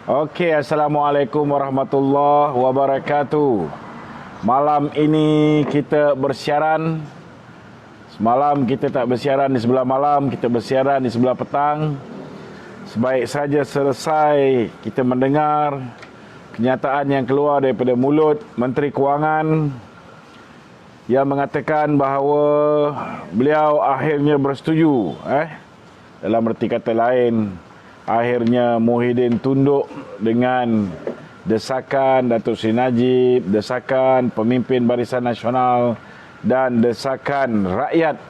Okey, Assalamualaikum warahmatullahi wabarakatuh. Malam ini kita bersiaran. Semalam kita tak bersiaran di sebelah malam, kita bersiaran di sebelah petang. Sebaik saja selesai kita mendengar kenyataan yang keluar daripada mulut Menteri Kewangan yang mengatakan bahawa beliau akhirnya bersetuju, dalam erti kata lain, akhirnya Muhyiddin tunduk dengan desakan Datuk Seri Najib, desakan pemimpin Barisan Nasional dan desakan rakyat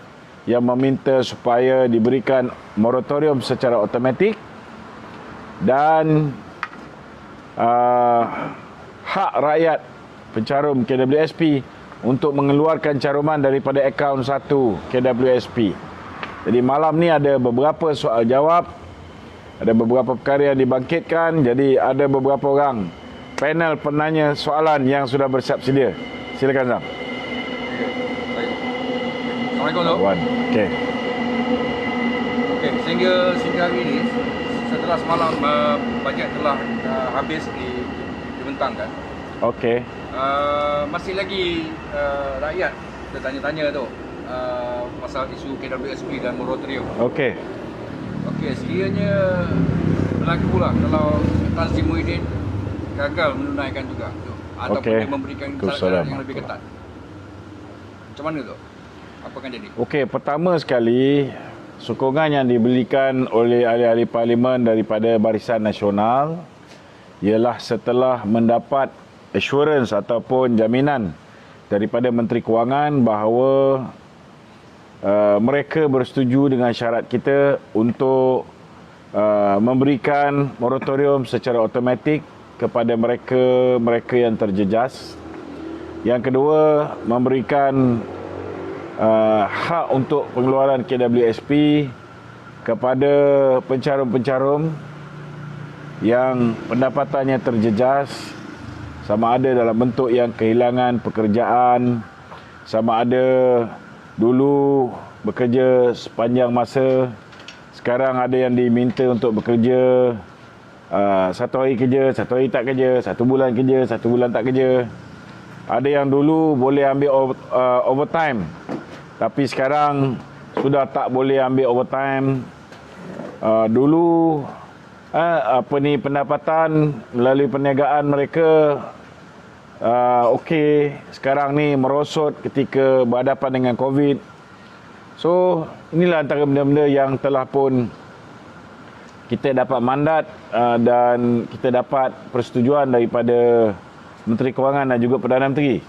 yang meminta supaya diberikan moratorium secara automatik dan hak rakyat pencarum KWSP untuk mengeluarkan caruman daripada akaun 1 KWSP. Jadi malam ni ada beberapa soal jawab, ada beberapa perkara yang dibangkitkan. Jadi ada beberapa orang panel penanya soalan yang sudah bersiap sedia. Silakan Zam. Assalamualaikum Dok. Okey. Okey, sehingga hari ini setelah semalam bajet telah habis dibentangkan. Okey. Masih lagi rakyat bertanya-tanya tu pasal isu KWSP dan moratorium. Okey. Okey, sekiranya berlaku pula kalau Tan Sri Muhyiddin gagal menunaikan juga tu, ataupun dia memberikan syarat yang lebih ketat. Macam mana tu? Apa akan jadi? Okey, pertama sekali sokongan yang diberikan oleh ahli-ahli parlimen daripada Barisan Nasional ialah setelah mendapat assurance ataupun jaminan daripada Menteri Kewangan bahawa mereka bersetuju dengan syarat kita untuk memberikan moratorium secara automatik kepada mereka yang terjejas. Yang kedua, memberikan hak untuk pengeluaran KWSP kepada pencarum-pencarum yang pendapatannya terjejas, sama ada dalam bentuk yang kehilangan pekerjaan, sama ada dulu bekerja sepanjang masa, sekarang ada yang diminta untuk bekerja 1 hari kerja, 1 hari tak kerja, 1 bulan kerja, 1 bulan tak kerja. Ada yang dulu boleh ambil overtime, tapi sekarang sudah tak boleh ambil overtime. Dulu pendapatan melalui perniagaan mereka okey, sekarang ni merosot ketika berhadapan dengan COVID. So, inilah antara benda-benda yang telah pun kita dapat mandat dan kita dapat persetujuan daripada Menteri Kewangan dan juga Perdana Menteri.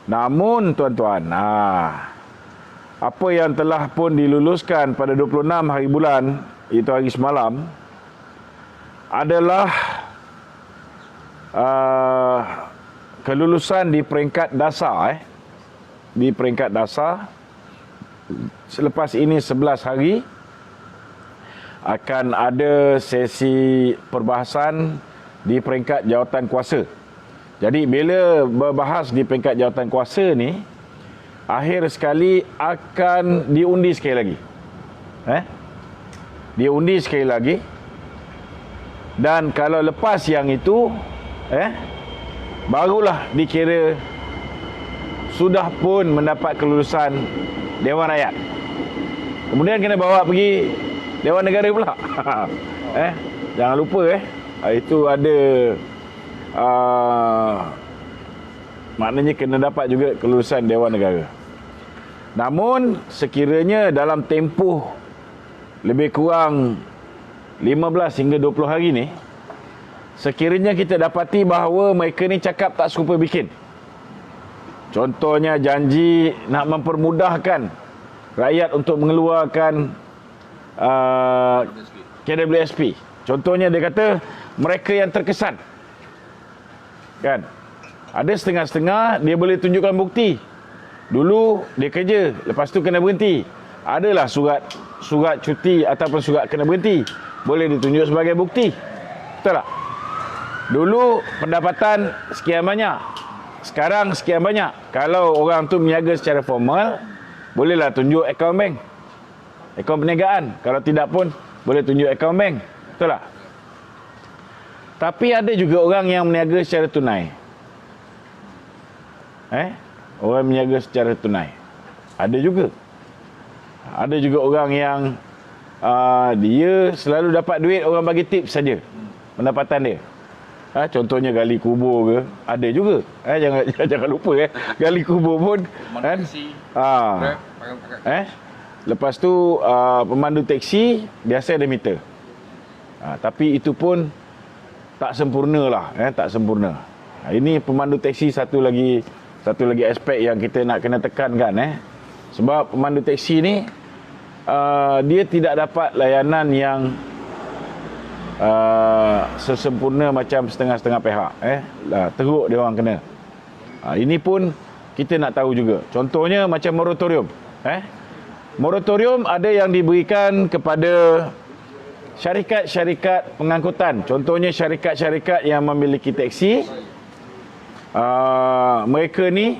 Namun tuan-tuan, apa yang telah pun diluluskan pada 26 hari bulan, iaitu hari semalam, adalah kelulusan di peringkat dasar. Di peringkat dasar, selepas ini 11 hari akan ada sesi perbahasan di peringkat jawatan kuasa. Jadi bila berbahas di peringkat jawatan kuasa ni, akhir sekali akan diundi sekali lagi. Diundi sekali lagi. Dan kalau lepas yang itu, barulah dikira sudah pun mendapat kelulusan Dewan Rakyat. Kemudian kena bawa pergi Dewan Negara pula. Jangan lupa itu ada maknanya kena dapat juga kelulusan Dewan Negara. Namun sekiranya dalam tempoh lebih kurang 15 hingga 20 hari ni, sekiranya kita dapati bahawa mereka ni cakap tak serupa bikin. Contohnya janji nak mempermudahkan rakyat untuk mengeluarkan KWSP. Contohnya dia kata mereka yang terkesan. Kan? Ada setengah-setengah dia boleh tunjukkan bukti. Dulu dia kerja, lepas tu kena berhenti. Adalah surat cuti ataupun surat kena berhenti. Boleh ditunjuk sebagai bukti. Betul tak? Dulu pendapatan sekian banyak, sekarang sekian banyak. Kalau orang tu meniaga secara formal, bolehlah tunjuk akaun bank, akaun perniagaan. Kalau tidak pun boleh tunjuk akaun bank. Betul tak? Tapi ada juga orang yang meniaga secara tunai. Orang meniaga secara tunai. Ada juga. Ada juga orang yang dia selalu dapat duit, orang bagi tips saja pendapatan dia. Contohnya gali kubur ke, ada juga. Jangan lupa gali kubur pun kan. Lepas tu pemandu teksi biasa ada meter. Tapi itu pun tak sempurna lah, tak sempurna. Ini pemandu teksi satu lagi aspek yang kita nak kena tekankan. Sebab pemandu teksi ni dia tidak dapat layanan yang sesempurna macam setengah-setengah pihak. Teruk dia orang kena. Ini pun kita nak tahu juga. Contohnya macam moratorium. Moratorium ada yang diberikan kepada syarikat-syarikat pengangkutan. Contohnya syarikat-syarikat yang memiliki teksi. Mereka ni,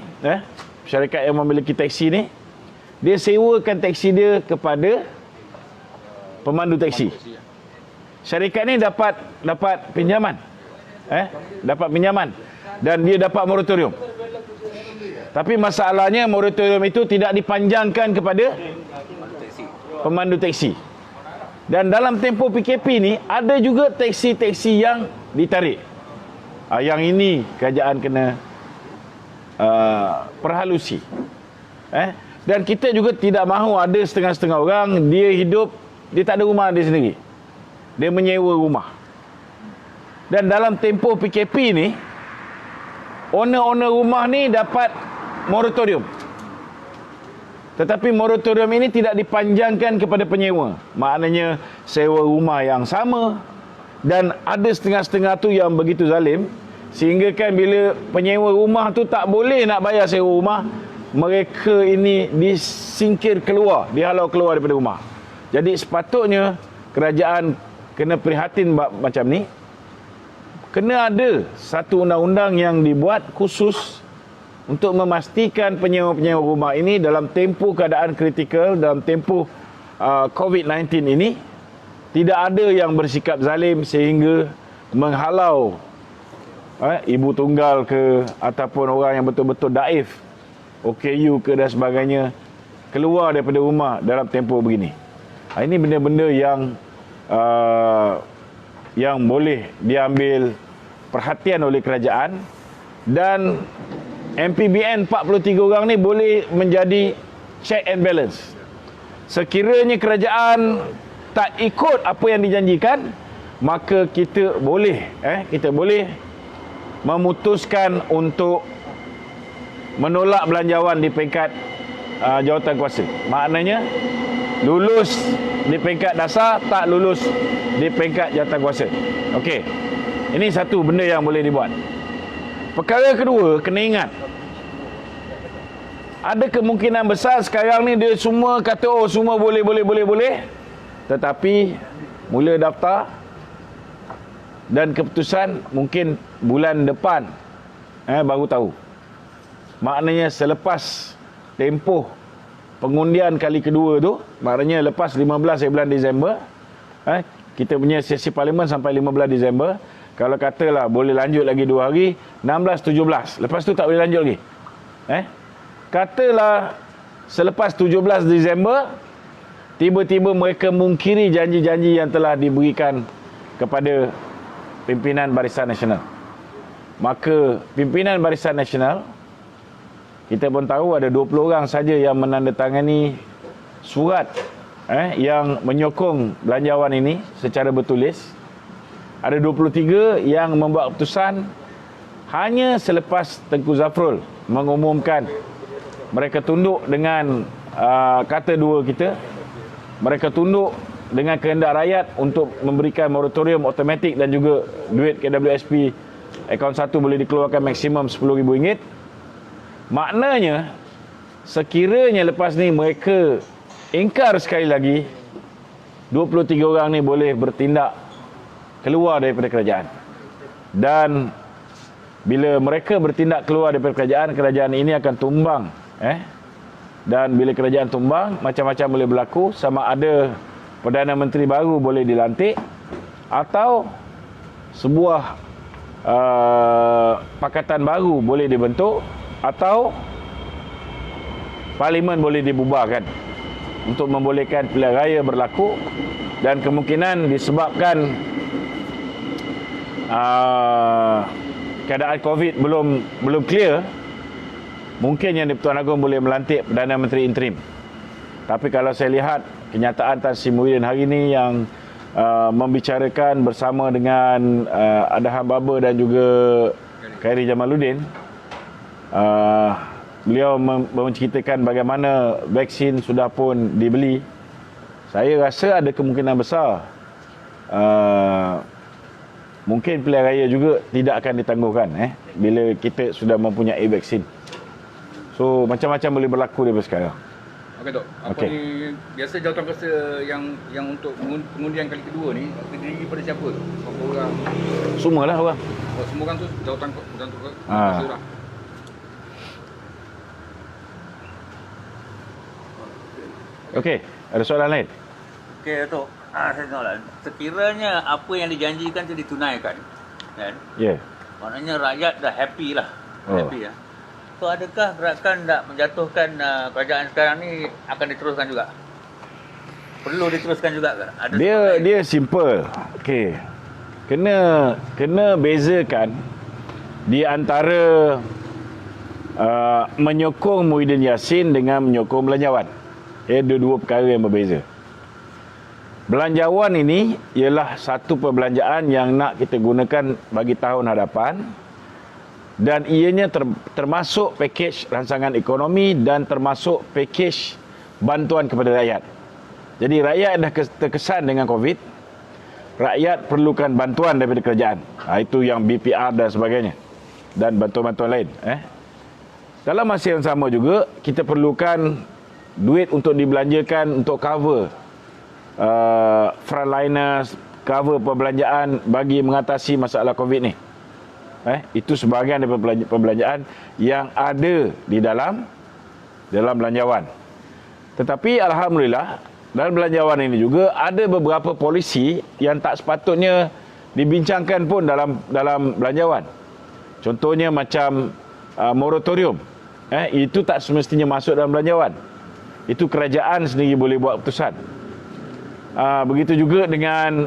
syarikat yang memiliki teksi ni, dia sewakan teksi dia kepada pemandu teksi. Syarikat ni dapat pinjaman. Dapat pinjaman. Dan dia dapat moratorium. Tapi masalahnya moratorium itu tidak dipanjangkan kepada pemandu teksi. Dan dalam tempoh PKP ni ada juga teksi-teksi yang ditarik. Yang ini kerajaan kena perhalusi. Dan kita juga tidak mahu ada setengah-setengah orang dia hidup, dia tak ada rumah dia sendiri. Dia menyewa rumah. Dan dalam tempoh PKP ni owner-owner rumah ni dapat moratorium. Tetapi moratorium ini tidak dipanjangkan kepada penyewa. Maknanya sewa rumah yang sama. Dan ada setengah-setengah tu yang begitu zalim, sehingga kan bila penyewa rumah tu tak boleh nak bayar sewa rumah, mereka ini disingkir keluar, dihalau keluar daripada rumah. Jadi sepatutnya kerajaan kena prihatin macam ni. Kena ada satu undang-undang yang dibuat khusus untuk memastikan penyewa-penyewa rumah ini dalam tempoh keadaan kritikal, dalam tempoh COVID-19 ini, tidak ada yang bersikap zalim sehingga menghalau ibu tunggal ke ataupun orang yang betul-betul daif, OKU ke dan sebagainya, keluar daripada rumah dalam tempoh begini. Ini benda-benda yang boleh diambil perhatian oleh kerajaan. Dan MPBN 43 orang ni boleh menjadi check and balance. Sekiranya kerajaan tak ikut apa yang dijanjikan, maka kita boleh memutuskan untuk menolak belanjawan di peringkat jawatan kuasa. Maknanya lulus di peringkat dasar, tak lulus di peringkat jawatan kuasa. Okey. Ini satu benda yang boleh dibuat. Perkara kedua, kena ingat, ada kemungkinan besar sekarang ni dia semua kata semua boleh. Tetapi mula daftar dan keputusan mungkin bulan depan baru tahu. Maknanya selepas tempoh pengundian kali kedua tu, maknanya lepas 15 bulan Disember, kita punya sesi parlimen sampai 15 Disember. Kalau katalah boleh lanjut lagi 2 hari, 16, 17. Lepas tu tak boleh lanjut lagi. Katalah selepas 17 Disember, tiba-tiba mereka mungkiri janji-janji yang telah diberikan kepada pimpinan Barisan Nasional. Maka pimpinan Barisan Nasional, kita pun tahu ada 20 orang saja yang menandatangani surat yang menyokong belanjawan ini secara bertulis. Ada 23 yang membuat keputusan hanya selepas Tengku Zafrul mengumumkan mereka tunduk dengan kata dua kita. Mereka tunduk dengan kehendak rakyat untuk memberikan moratorium automatik dan juga duit KWSP akaun 1 boleh dikeluarkan maksimum RM10,000. Maknanya sekiranya lepas ni mereka ingkar sekali lagi, 23 orang ni boleh bertindak keluar daripada kerajaan. Dan bila mereka bertindak keluar daripada kerajaan, kerajaan ini akan tumbang. Dan bila kerajaan tumbang, macam-macam boleh berlaku. Sama ada Perdana Menteri baru boleh dilantik, atau sebuah pakatan baru boleh dibentuk atau parlimen boleh dibubarkan untuk membolehkan pilihan raya berlaku, dan kemungkinan disebabkan keadaan COVID belum clear, mungkin Yang di-Pertuan Agong boleh melantik Perdana Menteri interim. Tapi kalau saya lihat kenyataan Tan Sri Muhyiddin hari ini yang membicarakan bersama dengan Adham Baba dan juga Khairi Jamaluddin, beliau menceritakan bagaimana vaksin sudah pun dibeli. Saya rasa ada kemungkinan besar mungkin pilihan raya juga tidak akan ditangguhkan bila kita sudah mempunyai vaksin. So macam-macam boleh berlaku daripada sekarang. Okey Tok. Apa ni biasa jawatankuasa yang untuk pengundian kali kedua ni terdiri daripada siapa tu? Berapa orang? Semualah orang. Oh, semua orang tu jawatankuasa lah. Okey, ada soalan lain? Okey Datuk, saya tengoklah. Sekiranya apa yang dijanjikan itu ditunaikan, kan? Ya. Yeah. Maknanya rakyat dah happy lah. Oh. Happy lah. So adakah gerakan nak menjatuhkan kerajaan sekarang ni akan diteruskan juga? Perlu diteruskan juga ke? Ada Dia simple. Okey. Kena bezakan di antara menyokong Muhyiddin Yassin dengan menyokong belanjawan. Dua perkara yang berbeza. Belanjawan ini ialah satu perbelanjaan yang nak kita gunakan bagi tahun hadapan, dan ianya termasuk pakej rancangan ekonomi dan termasuk pakej bantuan kepada rakyat. Jadi rakyat dah terkesan dengan COVID, rakyat perlukan bantuan daripada kerajaan. Itu yang BPR dan sebagainya, dan bantuan-bantuan lain. Dalam masa yang sama juga, kita perlukan duit untuk dibelanjakan untuk cover frontliners, cover perbelanjaan bagi mengatasi masalah COVID ni. Itu sebahagian daripada perbelanjaan yang ada di dalam belanjawan. Tetapi alhamdulillah, dalam belanjawan ini juga ada beberapa polisi yang tak sepatutnya dibincangkan pun dalam belanjawan. Contohnya macam moratorium. Itu tak semestinya masuk dalam belanjawan. Itu kerajaan sendiri boleh buat keputusan. Begitu juga dengan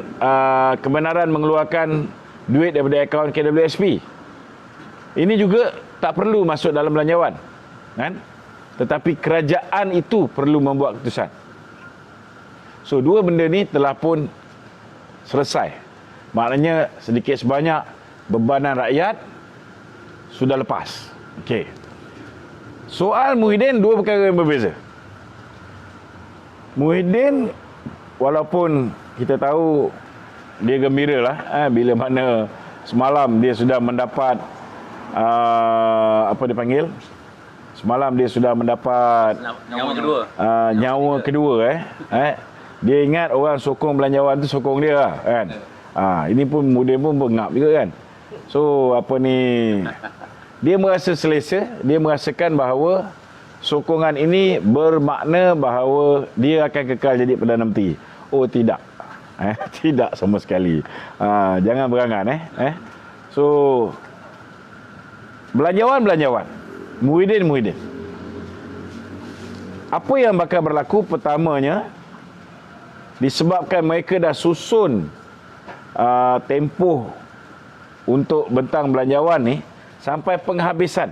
kebenaran mengeluarkan duit daripada akaun KWSP. Ini juga tak perlu masuk dalam belanjawan, kan? Tetapi kerajaan itu perlu membuat keputusan. So dua benda ni telah pun selesai. Maknanya sedikit sebanyak bebanan rakyat sudah lepas. Okey. Soal Muhyiddin, dua perkara yang berbeza. Muhyiddin, walaupun kita tahu dia gembira lah bila mana semalam dia sudah mendapat apa dipanggil? Semalam dia sudah mendapat nyawa kedua. Dia ingat orang sokong belanjawan tu sokong dia lah, kan. Ini pun Muhyiddin pun bengap juga kan. So apa ni, dia merasa selesa, dia merasakan bahawa sokongan ini bermakna bahawa dia akan kekal jadi Perdana Menteri. Oh tidak. Tidak sama sekali. Jangan berangan. So belanjawan. Muhyiddin. Apa yang bakal berlaku? Pertamanya, disebabkan mereka dah susun tempoh untuk bentang belanjawan ni sampai penghabisan.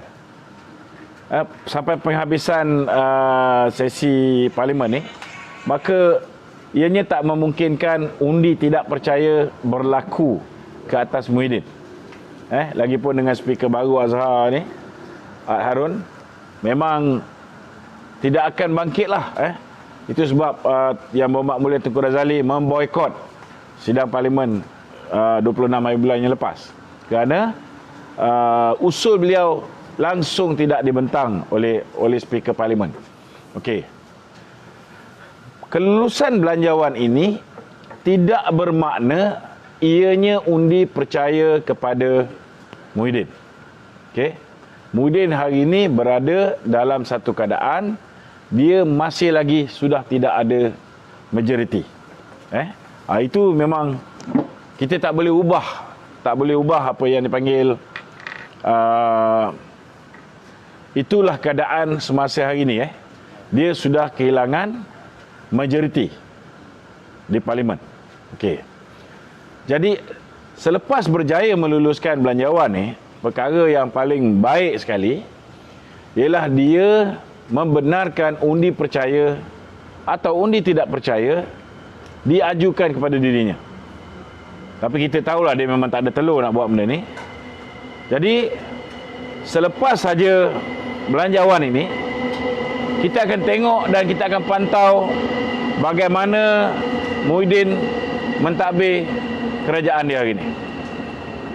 Sampai penghabisan sesi parlimen ni, maka ianya tak memungkinkan undi tidak percaya berlaku ke atas Muhyiddin. Lagipun dengan speaker baru Azhar ni, Harun, memang tidak akan bangkitlah. Itu sebab Yang Berhormat Mulia Tengku Razali memboikot sidang parlimen 26 hari bulan yang lepas, kerana usul beliau langsung tidak dibentang oleh speaker parlimen. Okey. Kelulusan belanjawan ini tidak bermakna ianya undi percaya kepada Muhyiddin. Okey. Muhyiddin hari ini berada dalam satu keadaan dia masih lagi sudah tidak ada majoriti. Itu memang kita tak boleh ubah tak boleh ubah apa yang dipanggil itulah keadaan semasa hari ini. Dia sudah kehilangan majoriti di parlimen. Okey. Jadi selepas berjaya meluluskan belanjawan ni, perkara yang paling baik sekali ialah dia membenarkan undi percaya atau undi tidak percaya diajukan kepada dirinya. Tapi kita tahulah dia memang tak ada telur nak buat benda ni. Jadi selepas saja belanjawan ini, kita akan tengok dan kita akan pantau bagaimana Muhyiddin mentadbir kerajaan dia hari ini.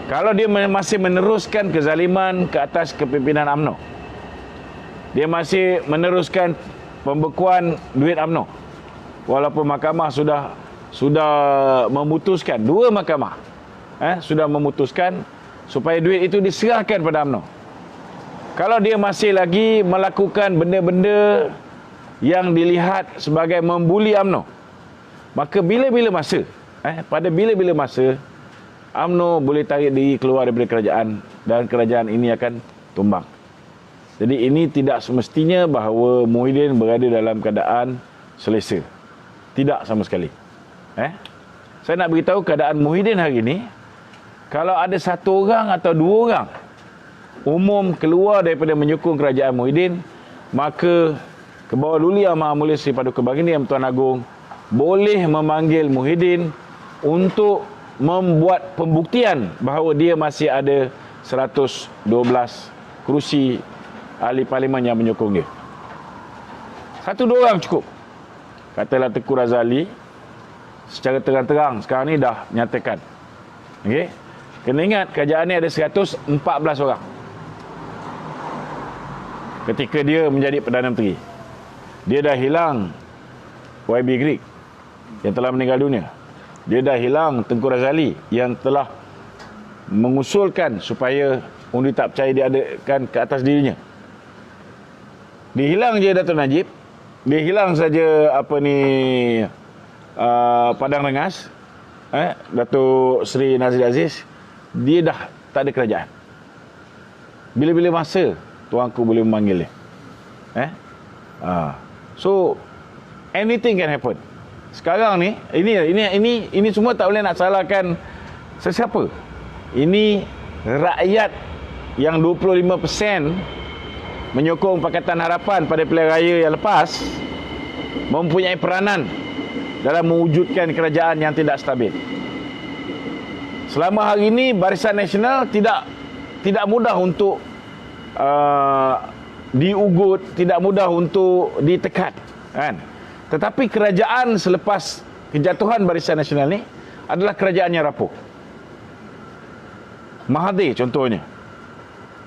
Kalau dia masih meneruskan kezaliman ke atas kepimpinan UMNO, dia masih meneruskan pembekuan duit UMNO, walaupun mahkamah sudah memutuskan, dua mahkamah sudah memutuskan supaya duit itu diserahkan pada UMNO. Kalau dia masih lagi melakukan benda-benda yang dilihat sebagai membuli UMNO, maka bila-bila masa, pada bila-bila masa, UMNO boleh tarik diri keluar daripada kerajaan dan kerajaan ini akan tumbang. Jadi ini tidak semestinya bahawa Muhyiddin berada dalam keadaan selesa. Tidak sama sekali. Saya nak beritahu keadaan Muhyiddin hari ini, kalau ada satu orang atau dua orang umum keluar daripada menyokong kerajaan Muhyiddin, maka Kebawah Luli Yang Maha Mulia Sri Paduka Baginda Yang Tuan Agong boleh memanggil Muhyiddin untuk membuat pembuktian bahawa dia masih ada 112 kerusi ahli parlimen yang menyokong dia. Satu dua orang cukup. Katalah Tengku Razali secara terang-terang sekarang ni dah nyatakan. Okey. Kena ingat kerajaan ni ada 114 orang ketika dia menjadi Perdana Menteri. Dia dah hilang YB Greig yang telah meninggal dunia. Dia dah hilang Tengku Razali yang telah mengusulkan supaya undi tak percaya diadakan ke atas dirinya. Dia hilang je Dato' Najib. Dia hilang saja Padang Rengas, Dato' Seri Nazir Aziz. Dia dah tak ada kerajaan. Bila-bila masa tuanku boleh memanggil dia. So anything can happen. Sekarang ni ini semua tak boleh nak salahkan sesiapa. Ini rakyat yang 25% menyokong Pakatan Harapan pada pilihan raya yang lepas mempunyai peranan dalam mewujudkan kerajaan yang tidak stabil. Selama hari ini Barisan Nasional tidak mudah untuk diugut, tidak mudah untuk ditekan, kan? Tetapi kerajaan selepas kejatuhan Barisan Nasional ni adalah kerajaan yang rapuh. Mahathir contohnya,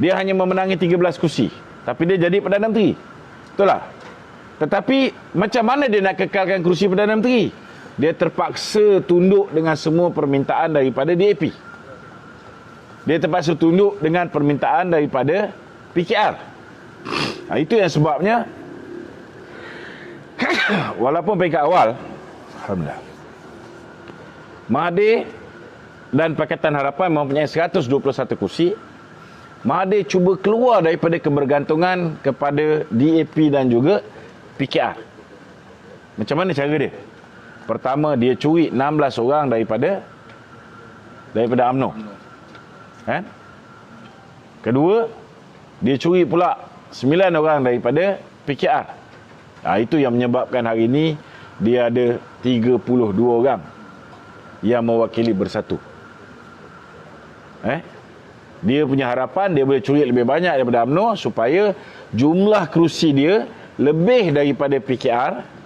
dia hanya memenangi 13 kursi, tapi dia jadi Perdana Menteri. Betul tak? Tetapi macam mana dia nak kekalkan kursi Perdana Menteri? Dia terpaksa tunduk dengan semua permintaan daripada DAP. Dia terpaksa tunduk dengan permintaan daripada PKR. Itu yang sebabnya walaupun peringkat awal, alhamdulillah, Mahathir dan Pakatan Harapan mempunyai 121 kursi, Mahathir cuba keluar daripada kebergantungan kepada DAP dan juga PKR. Macam mana cara dia? Pertama, dia curi 16 orang daripada UMNO. Kedua, dia curi pula 9 orang daripada PKR. Itu yang menyebabkan hari ini dia ada 32 orang yang mewakili Bersatu. Dia punya harapan dia boleh curi lebih banyak daripada UMNO supaya jumlah kerusi dia lebih daripada PKR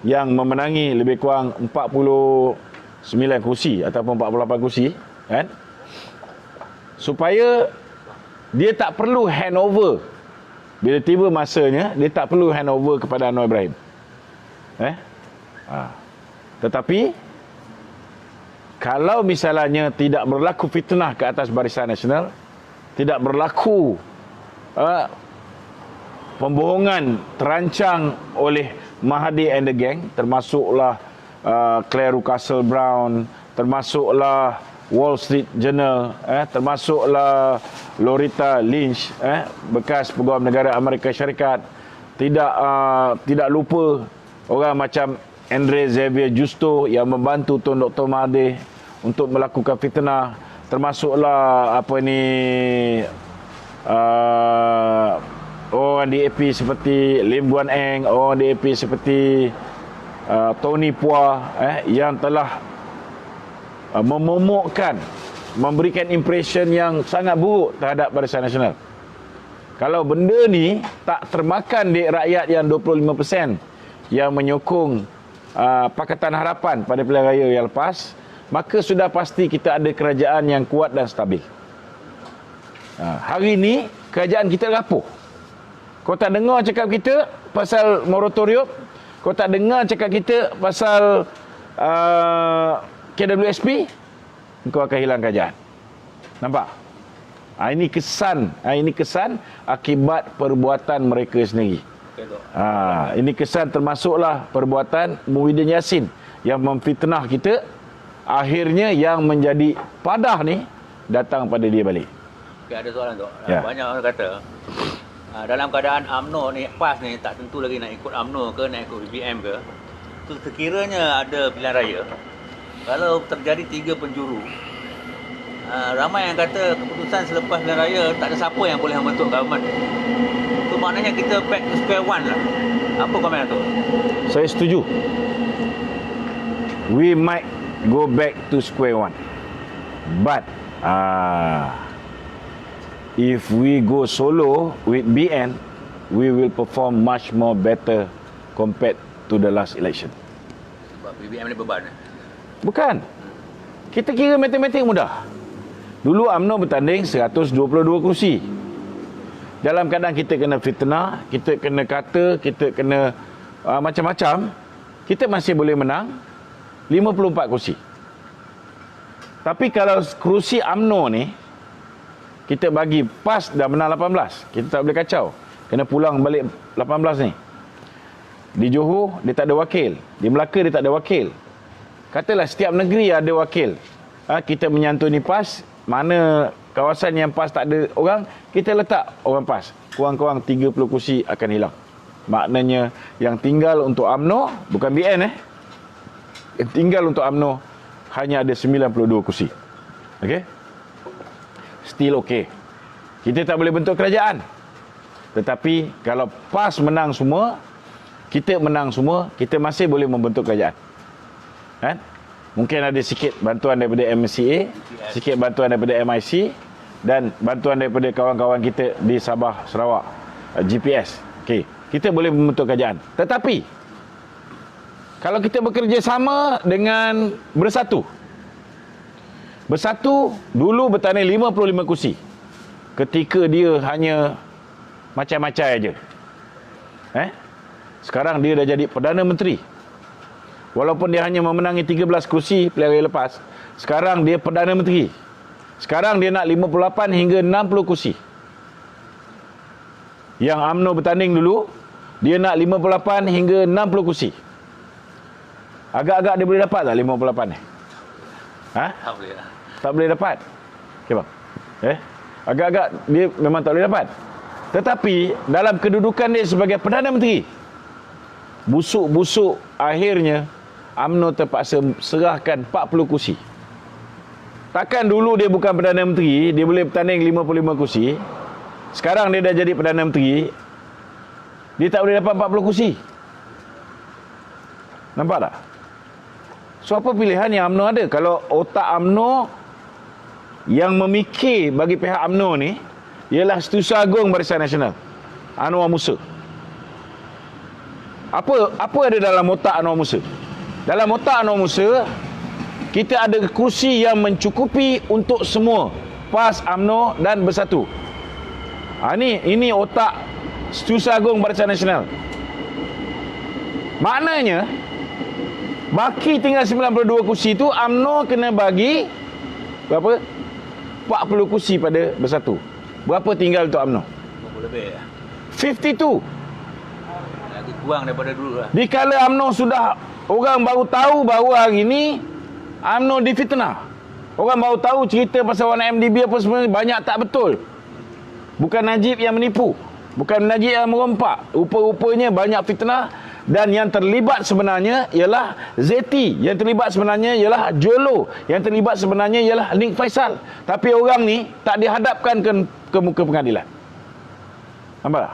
yang memenangi lebih kurang 49 kursi ataupun 48 kursi, kan? Supaya dia tak perlu handover. Bila tiba masanya, dia tak perlu handover kepada Anwar Ibrahim. Tetapi kalau misalnya tidak berlaku fitnah ke atas Barisan Nasional, tidak berlaku pembohongan terancang oleh Mahathir and the gang, termasuklah Claire Russell Brown, termasuklah Wall Street Journal, termasuklah Loretta Lynch, bekas Pegawai Negara Amerika Syarikat, tidak lupa orang macam Andre Xavier Justo yang membantu Tun Dr. Mahathir untuk melakukan fitnah, termasuklah orang DAP seperti Lim Guan Eng, orang DAP seperti Tony Phua yang telah memomokkan, memberikan impression yang sangat buruk terhadap Barisan Nasional. Kalau benda ni tak termakan di rakyat yang 25% yang menyokong Pakatan Harapan pada pilihan raya yang lepas, maka sudah pasti kita ada kerajaan yang kuat dan stabil. Hari ini kerajaan kita rapuh. Kau tak dengar cakap kita pasal moratorium, kau tak dengar cakap kita pasal KWSP, kau akan hilang kerajaan. Nampak? Ini kesan akibat perbuatan mereka sendiri. Ini kesan termasuklah perbuatan Muhyiddin Yassin yang memfitnah kita. Akhirnya yang menjadi padah ni datang pada dia balik. Okay, ada soalan tu. Ya. Banyak orang kata dalam keadaan UMNO ni PAS ni tak tentu lagi nak ikut UMNO ke nak ikut BBM ke. Tu sekiranya ada pilihan raya, kalau terjadi 3 penjuru, ramai yang kata keputusan selepas pilihan raya tak ada siapa yang boleh membentuk government. Itu maknanya kita back to square one lah. Apa komen tu? Saya setuju. We might go back to square one. But if we go solo with BN, we will perform much more better compared to the last election. Sebab BBM ni beban. Bukan. Kita kira matematik mudah. Dulu UMNO bertanding 122 kursi. Dalam keadaan kita kena fitnah, kita kena kata, kita kena macam-macam, kita masih boleh menang 54 kursi. Tapi kalau kursi UMNO ni kita bagi PAS dah menang 18, kita tak boleh kacau. Kena pulang balik 18 ni. Di Johor dia tak ada wakil, di Melaka dia tak ada wakil. Katalah setiap negeri ada wakil. Kita menyantuni PAS, mana kawasan yang PAS tak ada orang, kita letak orang PAS. Kurang-kurang 30 kursi akan hilang. Maknanya yang tinggal untuk UMNO, bukan BN yang tinggal untuk UMNO hanya ada 92 kursi. Okey? Still okey. Kita tak boleh bentuk kerajaan. Tetapi kalau PAS menang semua, kita menang semua, kita masih boleh membentuk kerajaan. Kan? Mungkin ada sikit bantuan daripada MCA, sikit bantuan daripada MIC dan bantuan daripada kawan-kawan kita di Sabah, Sarawak, GPS. Okey, kita boleh membentuk kerajaan. Tetapi kalau kita bekerja sama dengan Bersatu. Bersatu dulu bertanding 55 kursi. Ketika dia hanya macam-macam aja. Sekarang dia dah jadi Perdana Menteri. Walaupun dia hanya memenangi 13 kursi pilihan raya lepas, sekarang dia Perdana Menteri. Sekarang dia nak 58 hingga 60 kursi. Yang UMNO bertanding dulu, dia nak 58 hingga 60 kursi. Agak-agak dia boleh dapat tak 58 ni? Tak boleh lah. Tak boleh dapat. Okey bang. Agak-agak dia memang tak boleh dapat. Tetapi dalam kedudukan dia sebagai Perdana Menteri, busuk-busuk akhirnya UMNO terpaksa serahkan 40 kursi. Takkan dulu dia bukan Perdana Menteri, dia boleh bertanding 55 kursi. Sekarang dia dah jadi Perdana Menteri, dia tak boleh dapat 40 kursi. Nampak tak? So apa pilihan yang UMNO ada? Kalau otak UMNO yang memikir bagi pihak UMNO ni ialah Setiausaha Agung Barisan Nasional, Anwar Musa. Apa ada dalam otak Anwar Musa? Dalam otak Anwar Musa, kita ada kursi yang mencukupi untuk semua, PAS, UMNO dan Bersatu. Ini otak Setiausaha Agung Barisan Nasional. Maknanya baki tinggal 92 kursi tu, UMNO kena bagi berapa? 40 kursi pada Bersatu. Berapa tinggal untuk UMNO? 20 lebih lah. 52. Lagi kurang daripada dulu lah. Dikala UMNO sudah, orang baru tahu bahawa hari ini UMNO difitnah. Orang baru tahu cerita pasal warna MDB apa semua banyak tak betul. Bukan Najib yang menipu. Bukan Najib yang merompak. Rupa-rupanya banyak fitnah. Dan yang terlibat sebenarnya ialah Zeti. Yang terlibat sebenarnya ialah Jolo. Yang terlibat sebenarnya ialah Nik Faisal. Tapi orang ni tak dihadapkan ke muka pengadilan. Nampak tak?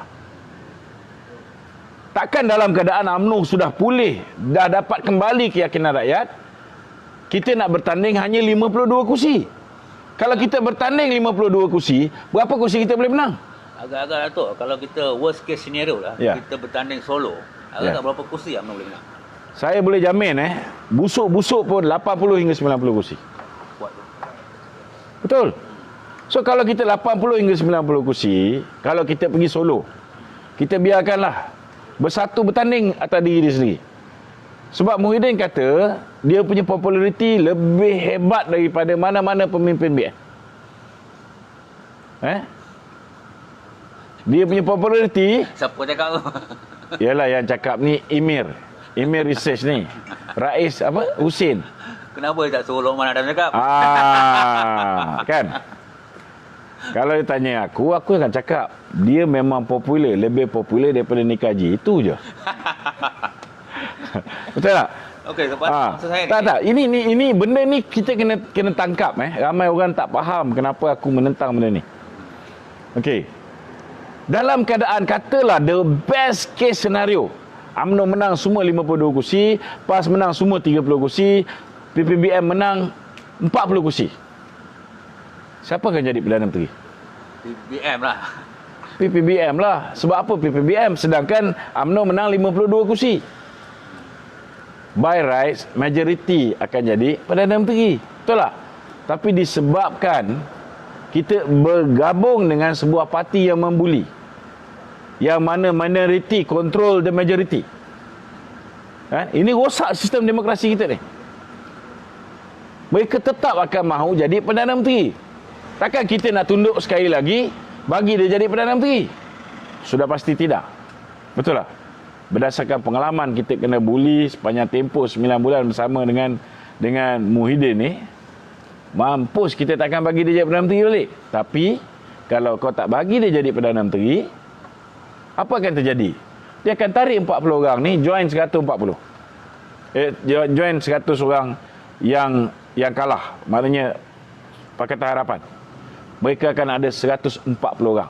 Takkan dalam keadaan UMNO sudah pulih, dah dapat kembali keyakinan rakyat, kita nak bertanding hanya 52 kursi. Kalau kita bertanding 52 kursi, berapa kursi kita boleh menang? Agak-agak Datuk, kalau kita worst case scenario lah, Ya. kita bertanding solo, agak berapa kursi UMNO boleh menang? Saya boleh jamin busuk-busuk pun 80 hingga 90 kursi. Kuat tu. Betul. So kalau kita 80 hingga 90 kursi, kalau kita pergi solo, kita biarkanlah bersatu bertanding atas diri dia sendiri. Sebab Muhyiddin kata dia punya populariti lebih hebat daripada mana-mana pemimpin BN. Dia punya populariti, Siapa cakap tu? ialah yang cakap ni Emir Research ni. Rais apa? Husin. Kenapa dia tak suruh Lokman Adam cakap? Kan? Kalau dia tanya aku akan cakap dia memang popular, lebih popular daripada Nik Haji. Itu je. Betul tak? Okey, lepas saya Tak. Ini benda ni kita kena tangkap. Ramai orang tak faham kenapa aku menentang benda ni. Okey. Dalam keadaan katalah the best case scenario, UMNO menang semua 52 kursi, PAS menang semua 30 kursi, PPBM menang 40 kursi. Siapa akan jadi Perdana Menteri? PPBM lah. PPBM lah. Sebab apa PPBM? Sedangkan UMNO menang 52 kursi. By rights, majority akan jadi Perdana Menteri. Betul tak? Tapi disebabkan kita bergabung dengan sebuah parti yang membuli, yang mana minority control the majority. Ini rosak sistem demokrasi kita ni. Mereka tetap akan mahu jadi Perdana Menteri. Takkan kita nak tunduk sekali lagi bagi dia jadi Perdana Menteri? Sudah pasti tidak. Betul tak? Berdasarkan pengalaman kita kena buli sepanjang tempoh 9 bulan bersama dengan Muhyiddin ni, mampus kita takkan bagi dia jadi Perdana Menteri balik. Tapi kalau kau tak bagi dia jadi Perdana Menteri, apa akan terjadi? Dia akan tarik 40 orang ni join 140. Join 100 orang yang kalah. Maknanya Pakatan Harapan. Mereka akan ada 140 orang.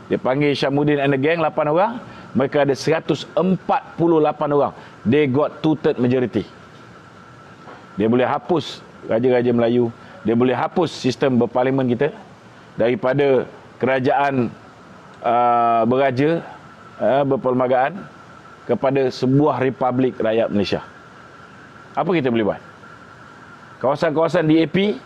Dia panggil Syamuddin and the gang 8 orang. Mereka ada 148 orang. They got 2/3 majority. Dia boleh hapus Raja-Raja Melayu. Dia boleh hapus sistem berparlimen kita daripada kerajaan beraja, berperlembagaan kepada sebuah republik rakyat Malaysia. Apa kita boleh buat? Kawasan-kawasan DAP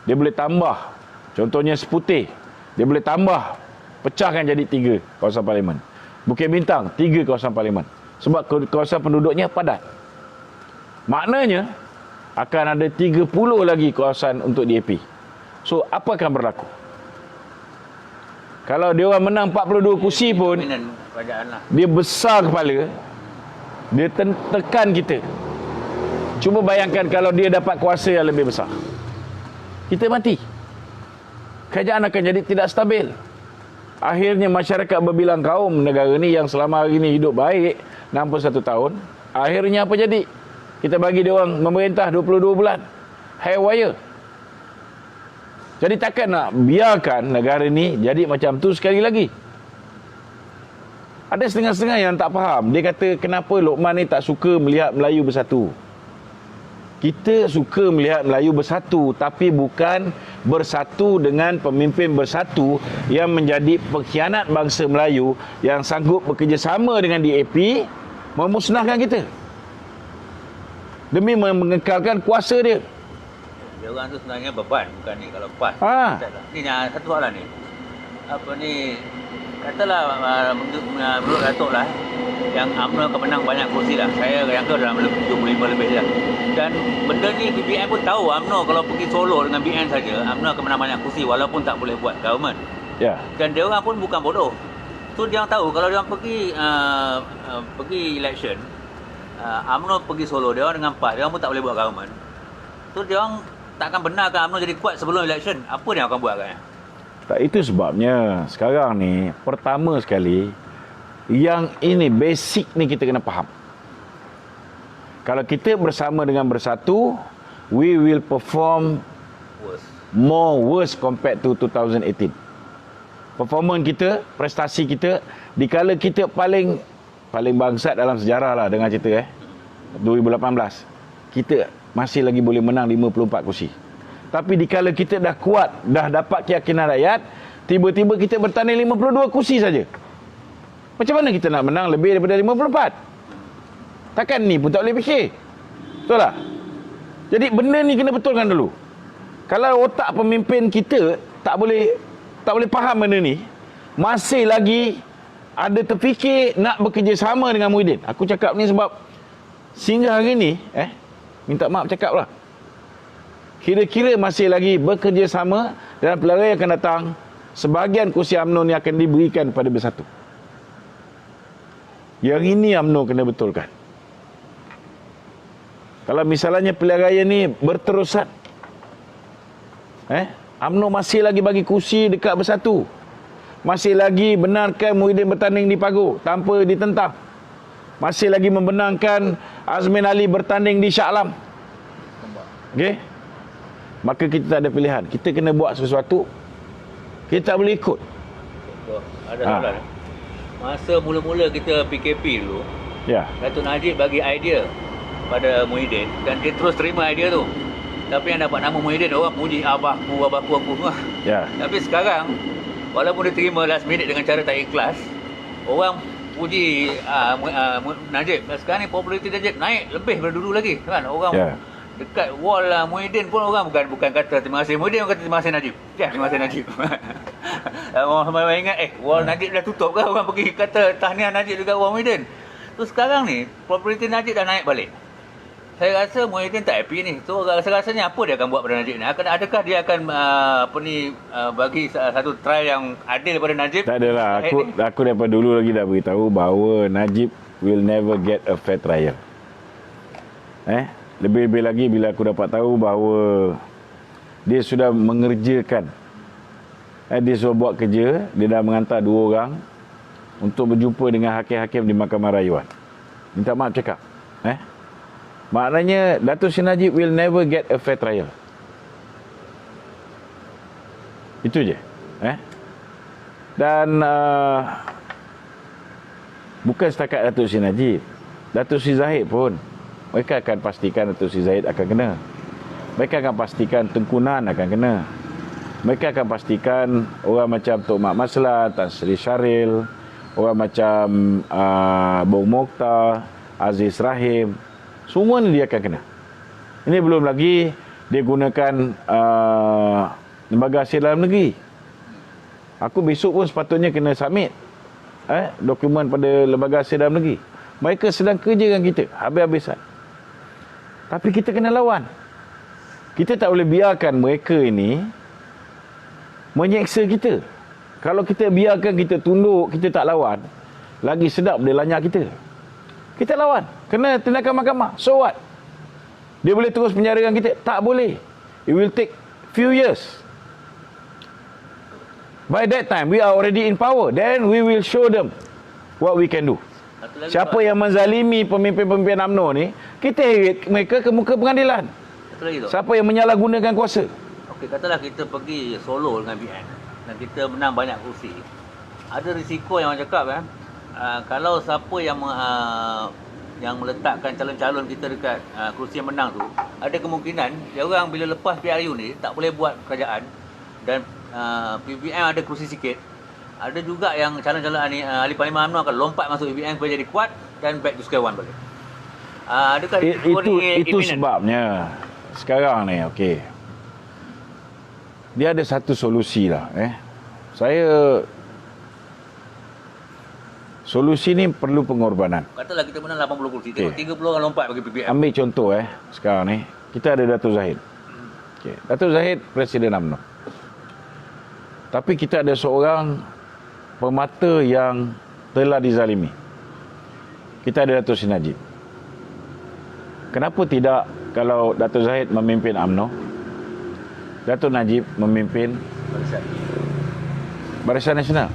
dia boleh tambah. Contohnya Seputih, dia boleh tambah, pecahkan jadi 3 kawasan parlimen. Bukit Bintang 3 kawasan parlimen. Sebab kawasan penduduknya padat. Maknanya akan ada 30 lagi kawasan untuk DAP. So apa akan berlaku? Kalau dia orang menang 42 kursi pun, dia besar kepala, dia tekan kita. Cuba bayangkan kalau dia dapat kuasa yang lebih besar, kita mati. Kerajaan akan jadi tidak stabil. Akhirnya masyarakat berbilang kaum negara ni yang selama hari ni hidup baik 61 tahun, akhirnya apa jadi? Kita bagi dia orang memerintah 22 bulan. Haywire. Jadi takkan nak biarkan negara ni jadi macam tu sekali lagi. Ada setengah-setengah yang tak faham. Dia kata kenapa Lokman ni tak suka melihat Melayu bersatu. Kita suka melihat Melayu bersatu, tapi bukan bersatu dengan pemimpin bersatu yang menjadi pengkhianat bangsa Melayu yang sanggup bekerjasama dengan DAP memusnahkan kita demi mengekalkan kuasa dia. Dia orang tu sebenarnya beban, bukan ni kalau PAS. Ni satu soalan ni. Apa ni, katalah menurut Datuk lah, yang UMNO akan menang banyak kursi lah. Saya jangka dalam 75 lebih lah. Dan benda ni BN pun tahu UMNO kalau pergi solo dengan BN saja, UMNO akan menang banyak kursi walaupun tak boleh buat government. Ya. Dan dia orang pun bukan bodoh. So dia orang tahu kalau dia orang pergi election, UMNO pergi solo, dia orang dengan PAS, dia orang pun tak boleh buat government. So dia orang takkan benarkan UMNO jadi kuat sebelum election. Apa yang akan buat kan? Tak, itu sebabnya sekarang ni pertama sekali yang ini basic ni kita kena faham. Kalau kita bersama dengan bersatu, we will perform worse compared to 2018. Performance kita, prestasi kita, dikala kita paling bangsat dalam sejarah lah dengan cerita 2018. Kita masih lagi boleh menang 54 kursi. Tapi dikala kita dah kuat, dah dapat keyakinan rakyat, tiba-tiba kita bertanding 52 kursi saja. Macam mana kita nak menang lebih daripada 54? Takkan ni pun tak boleh fikir. Betul tak? Jadi benda ni kena betulkan dulu. Kalau otak pemimpin kita tak boleh faham benda ni, masih lagi ada terfikir nak bekerjasama dengan Muhyiddin. Aku cakap ni sebab sehingga hari ni, minta maaf cakap lah, kira-kira masih lagi bekerjasama dalam pilihan raya akan datang, sebahagian kursi UMNO ni akan diberikan kepada Bersatu. Yang ini UMNO kena betulkan. Kalau misalnya pilihan raya ni berterusan, UMNO masih lagi bagi kursi dekat Bersatu, masih lagi benarkan Muhyiddin bertanding di Pagu tanpa ditentang, masih lagi membenarkan Azmin Ali bertanding di Shah Alam, okey, maka kita tak ada pilihan. Kita kena buat sesuatu. Kita tak boleh ikut. Ada soalan. Masa mula-mula kita PKP dulu, Datuk Najib bagi idea pada Muhyiddin dan dia terus terima idea tu. Tapi yang dapat nama Muhyiddin, orang puji abahku semua. Tapi sekarang, walaupun dia terima last minute dengan cara tak ikhlas, orang puji Najib. Sekarang ni populariti Najib naik lebih daripada dulu lagi kan. Orang dekat wall Muhyiddin pun orang bukan kata terima kasih Muhyiddin, orang kata terima kasih Najib. Terima kasih Najib. Orang sampai ingat wall Najib dah tutup ke, orang pergi kata tahniah Najib dekat wall Muhyiddin. So sekarang ni populariti Najib dah naik balik. Saya rasa Muhyiddin tak happy ni. So rasa-rasanya apa dia akan buat pada Najib ni? Adakah dia akan bagi satu trial yang adil pada Najib? Tak adalah. Aku daripada dulu lagi dah beritahu bahawa Najib will never get a fair trial. Lebih-lebih lagi bila aku dapat tahu bahawa dia sudah mengerjakan, dia sudah buat kerja, dia dah mengantar 2 orang untuk berjumpa dengan hakim-hakim di Mahkamah Rayuan. Minta maaf cakap. Maknanya Datuk Seri Najib will never get a fair trial. Itu je. Dan bukan setakat Datuk Seri Najib, Datuk Seri Zahid pun, mereka akan pastikan Datuk Seri Zahid akan kena. Mereka akan pastikan Tengku Nan akan kena. Mereka akan pastikan orang macam Tok Mat Maslan, Tan Sri Syaril, orang macam Bung Mokhtar, Aziz Rahim, semua ni dia akan kena. Ini belum lagi dia gunakan lembaga hasil dalam negeri. Aku besok pun sepatutnya kena submit dokumen pada lembaga hasil dalam negeri. Mereka sedang kerja dengan kita habis-habisan. Tapi kita kena lawan. Kita tak boleh biarkan mereka ini menyeksa kita. Kalau kita biarkan, kita tunduk, kita tak lawan, lagi sedap dia lanyak kita. Kita lawan. Kena tindakan mahkamah. So what? Dia boleh terus penjarakan kita? Tak boleh. It will take few years. By that time, we are already in power. Then we will show them what we can do. Siapa yang menzalimi pemimpin-pemimpin UMNO ni, kita heret mereka ke muka pengadilan. Siapa yang menyalahgunakan kuasa. Okey, katalah kita pergi Solo dengan BN dan kita menang banyak kursi. Ada risiko yang orang cakap kalau siapa yang meletakkan calon-calon kita dekat kursi yang menang tu, ada kemungkinan dia orang bila lepas PRU ni tak boleh buat kerajaan dan PBM ada kursi sikit. Ada juga yang calon-calon ahli parlimen UMNO akan lompat masuk PBM supaya jadi kuat dan back to square one balik. Adakah itu sebabnya sekarang ni dia ada satu solusi lah. Solusi ni perlu pengorbanan. Katalah kita menang 80 kursi, tengok 30 orang lompat bagi PBM. Ambil contoh sekarang ni kita ada Datuk Zahid. Datuk Zahid Presiden UMNO. Tapi kita ada seorang pemata yang telah dizalimi. Kita ada Datuk Seri Najib. Kenapa tidak kalau Datuk Zahid memimpin UMNO, Datuk Najib memimpin Barisan Nasional.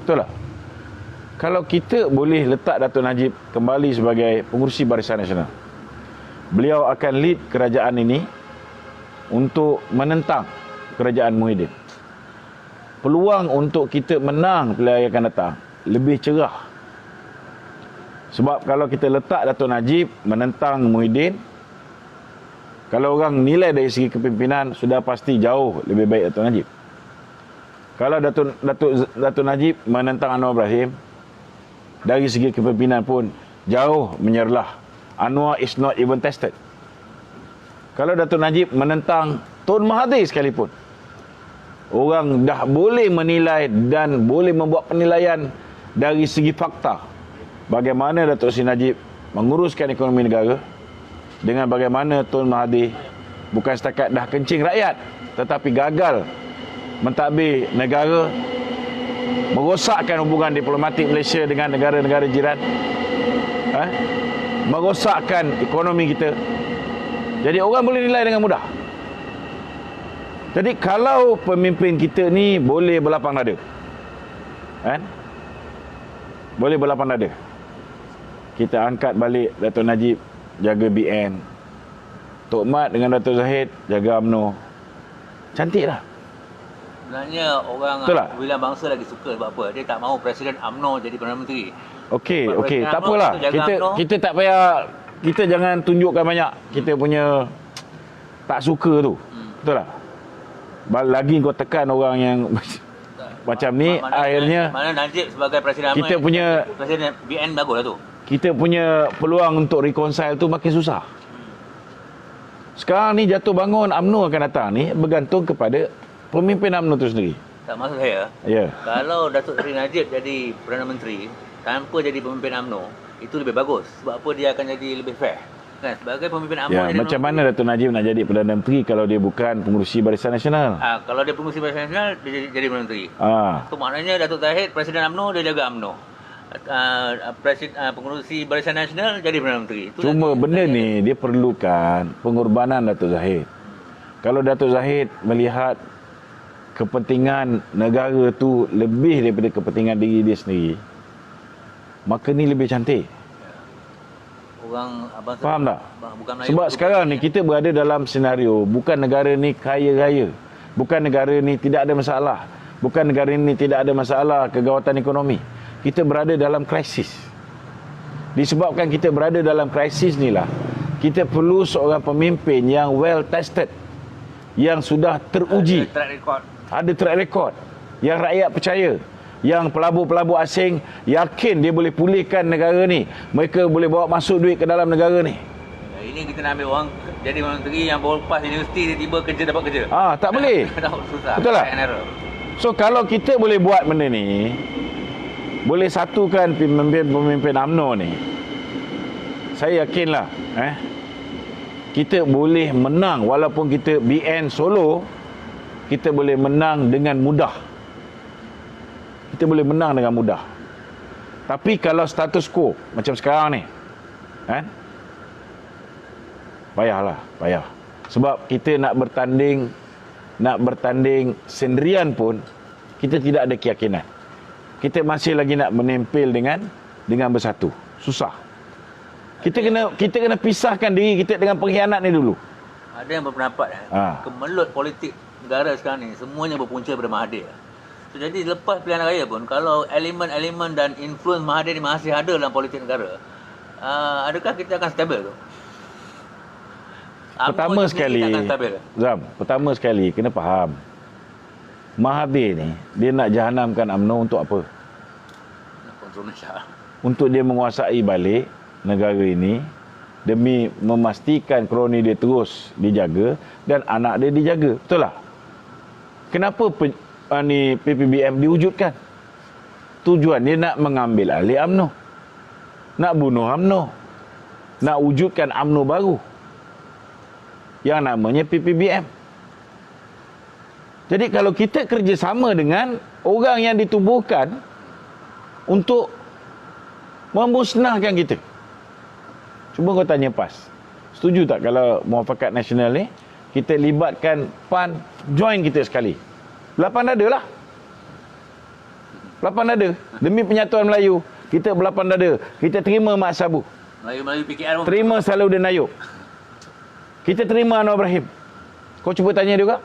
Betul tak? Kalau kita boleh letak Datuk Najib kembali sebagai pengurusi Barisan Nasional, beliau akan lead kerajaan ini untuk menentang kerajaan Muhyiddin. Peluang untuk kita menang pilihan yang akan datang lebih cerah. Sebab kalau kita letak Datuk Najib menentang Muhyiddin, kalau orang nilai dari segi kepimpinan, sudah pasti jauh lebih baik Datuk Najib. Kalau Datuk Najib menentang Anwar Ibrahim, dari segi kepimpinan pun jauh menyerlah. Anwar is not even tested. Kalau Datuk Najib menentang Tun Mahathir sekalipun, orang dah boleh menilai dan boleh membuat penilaian dari segi fakta bagaimana Datuk Seri Najib menguruskan ekonomi negara dengan bagaimana Tun Mahathir bukan setakat dah kencing rakyat tetapi gagal mentadbir negara, merosakkan hubungan diplomatik Malaysia dengan negara-negara jiran, merosakkan ekonomi kita. Jadi orang boleh nilai dengan mudah. Jadi kalau pemimpin kita ni boleh berlapang dada, kan? Boleh berlapang dada, kita angkat balik Datuk Najib jaga BN, Tok Mat dengan Datuk Zahid jaga UMNO. Cantik lah. Sebenarnya orang William Bangsa lagi suka sebab apa? Dia tak mahu Presiden UMNO jadi Perdana Menteri. Okey, tak apalah. Kita tak payah, kita jangan tunjukkan banyak kita punya tak suka tu. Betul tak? Lagi kau tekan orang yang macam ni, akhirnya mana Najib sebagai Presiden UMNO, kita punya Presiden BN bagus lah tu. Kita punya peluang untuk reconcile tu makin susah. Sekarang ni jatuh bangun UMNO akan datang ni bergantung kepada pemimpin UMNO tu sendiri. Tak, maksud saya, kalau Datuk Seri Najib jadi Perdana Menteri tanpa jadi pemimpin UMNO, itu lebih bagus. Sebab apa? Dia akan jadi lebih fair. Kan? Sebagai pemimpin UMNO, macam mana Datuk Najib nak jadi Perdana Menteri kalau dia bukan pengurusi Barisan Nasional? Kalau dia pengurusi Barisan Nasional, dia jadi Perdana Menteri. So maknanya Datuk Zahid, Presiden UMNO, dia jaga UMNO. Pengurusi Barisan Nasional jadi Perdana Menteri. Cuma benda ni dia perlukan pengorbanan Datuk Zahid. Kalau Datuk Zahid melihat kepentingan negara tu lebih daripada kepentingan diri dia sendiri, maka ni lebih cantik. Faham tak? Sebab sekarang ni kita berada dalam senario bukan negara ni kaya raya, bukan negara ni tidak ada masalah, bukan negara ni tidak ada masalah kegawatan ekonomi. Kita berada dalam krisis. Disebabkan kita berada dalam krisis ni lah, kita perlu seorang pemimpin yang well tested, yang sudah teruji, ada track record, yang rakyat percaya, yang pelabur-pelabur asing yakin dia boleh pulihkan negara ni, mereka boleh bawa masuk duit ke dalam negara ni. Ini kita nak ambil orang jadi menteri yang baru lepas universiti, tiba kerja dapat kerja. Tak boleh. Susah. Betul tak? So kalau kita boleh buat benda ni, boleh satukan pemimpin UMNO ni, saya yakinlah kita boleh menang. Walaupun kita BN solo, kita boleh menang dengan mudah. Kita boleh menang dengan mudah. Tapi kalau status quo macam sekarang ni, payah. Sebab kita nak bertanding sendirian pun kita tidak ada keyakinan. Kita masih lagi nak menempel dengan bersatu. Susah. Kita kena pisahkan diri kita dengan pengkhianat ni dulu. Ada yang berpendapat kemelut politik negara sekarang ni semuanya berpunca daripada Mahathir. So, jadi lepas pilihan raya pun, kalau elemen-elemen dan influence Mahathir ni masih ada dalam politik negara, adakah kita akan stabil tu? Pertama sekali kena faham, Mahathir ni dia nak jahanamkan UMNO untuk apa? Untuk dia menguasai balik negara ini demi memastikan kroni dia terus dijaga dan anak dia dijaga. Betul tak? Kenapa PPBM diwujudkan? Tujuan dia nak mengambil alih UMNO, nak bunuh UMNO, nak wujudkan UMNO baru yang namanya PPBM. Jadi kalau kita kerjasama dengan orang yang ditubuhkan untuk memusnahkan kita, cuba kau tanya PAS, setuju tak kalau Muafakat Nasional ni kita libatkan PAN, join kita sekali. 8 dada lah. 8 dada. Demi penyatuan Melayu, kita berlapan dada. Kita terima Mat Sabu. Melayu PKR pun. Terima Salahuddin Ayub. Kita terima Anwar Ibrahim. Kau cuba tanya dia juga.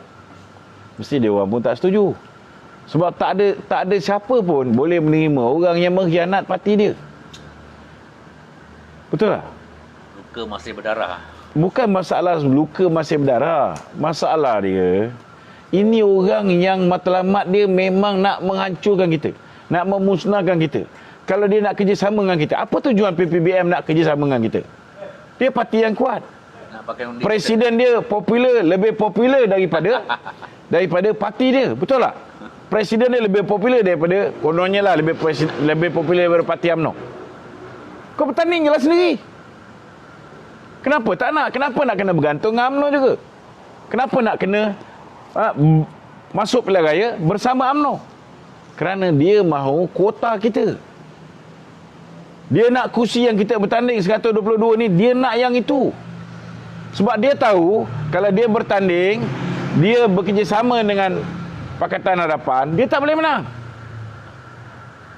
Mesti dia orang pun tak setuju. Sebab tak ada siapa pun boleh menerima orang yang mengkhianat parti dia. Betul tak? Luka masih berdarah. Bukan masalah luka masih berdarah. Masalah dia, ini orang yang matlamat dia memang nak menghancurkan kita. Nak memusnahkan kita. Kalau dia nak kerjasama dengan kita, apa tujuan PPBM nak kerjasama dengan kita? Dia parti yang kuat. Nak pakai undi. Presiden dia popular, lebih popular daripada parti dia. Betul tak? Presiden dia lebih popular daripada, kononnya lah lebih popular daripada parti UMNO. Kau bertanding jelas sendiri. Kenapa tak nak? Kenapa nak kena bergantung dengan UMNO juga? Kenapa nak kena masuk pilihan raya bersama UMNO? Kerana dia mahu kuota kita. Dia nak kursi yang kita bertanding 122 ni, dia nak yang itu. Sebab dia tahu kalau dia bertanding, dia bekerjasama dengan Pakatan Harapan, dia tak boleh menang.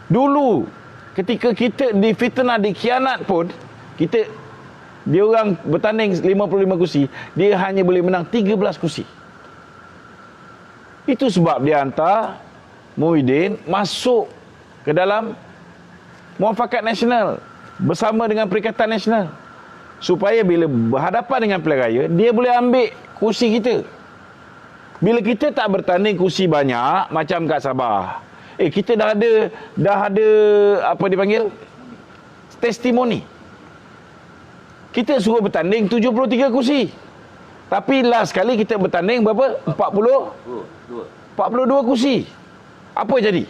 Dulu ketika kita difitnah, dikhianat pun, dia orang bertanding 55 kursi, dia hanya boleh menang 13 kursi. Itu sebab dia hantar Muhyiddin masuk ke dalam Muafakat Nasional bersama dengan Perikatan Nasional, supaya bila berhadapan dengan pilihan raya, dia boleh ambil kursi kita. Bila kita tak bertanding kursi banyak macam kat Sabah, kita dah ada apa dipanggil, testimoni. Kita suruh bertanding 73 kursi. Tapi last kali kita bertanding berapa? 42 kursi. Apa jadi?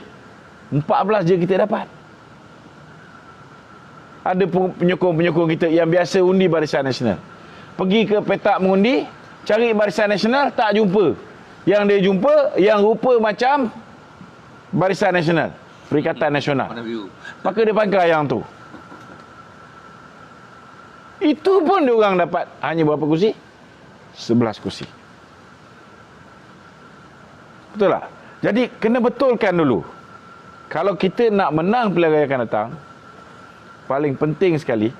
14 je kita dapat. Ada penyokong-penyokong kita yang biasa undi Barisan Nasional, pergi ke petak mengundi, cari Barisan Nasional, tak jumpa. Yang dia jumpa, yang rupa macam Barisan Nasional, Perikatan Nasional. Maka dia pangkal yang tu. Itu pun dia orang dapat hanya berapa kursi? 11 kursi. Betul tak? Jadi kena betulkan dulu. Kalau kita nak menang pilihan raya akan datang, paling penting sekali,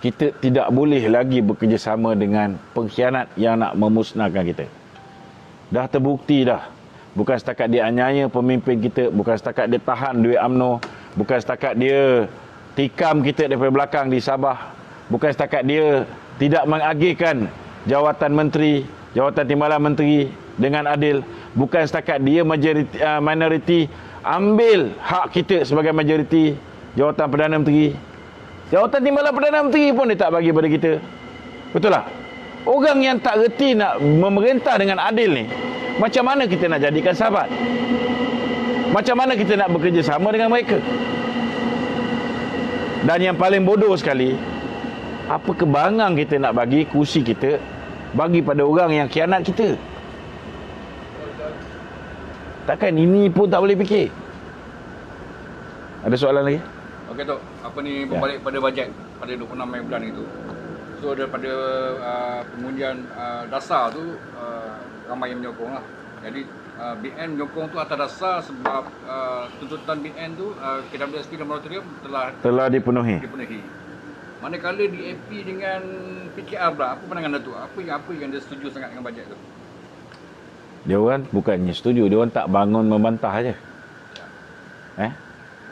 kita tidak boleh lagi bekerjasama dengan pengkhianat yang nak memusnahkan kita. Dah terbukti dah. Bukan setakat dia aniaya pemimpin kita, bukan setakat dia tahan duit UMNO, bukan setakat dia tikam kita daripada belakang di Sabah, bukan setakat dia tidak mengagihkan jawatan menteri, jawatan timbalan menteri dengan adil, bukan setakat dia minoriti ambil hak kita sebagai majoriti, jawatan Perdana Menteri, jawatan timbalan Perdana Menteri pun dia tak bagi pada kita. Betul tak? Orang yang tak reti nak memerintah dengan adil ni, macam mana kita nak jadikan sahabat? Macam mana kita nak bekerja sama dengan mereka? Dan yang paling bodoh sekali, apa kebangang kita nak bagi kursi kita bagi pada orang yang khianat kita? Takkan ini pun tak boleh fikir? Ada soalan lagi? Okey Tok, apa ni berbalik pada bajet pada 26 Mei bulan itu. So daripada pengundian dasar tu ramai yang menyokong lah. Jadi BN menyokong tu atas dasar sebab tuntutan BN tu KWSP dan moratorium telah dipenuhi. Manakala DAP dengan PKR pula, apa pandangan Datuk? Apa yang dia setuju sangat dengan bajet tu? Dia orang bukannya setuju, dia orang tak bangun membantah aje.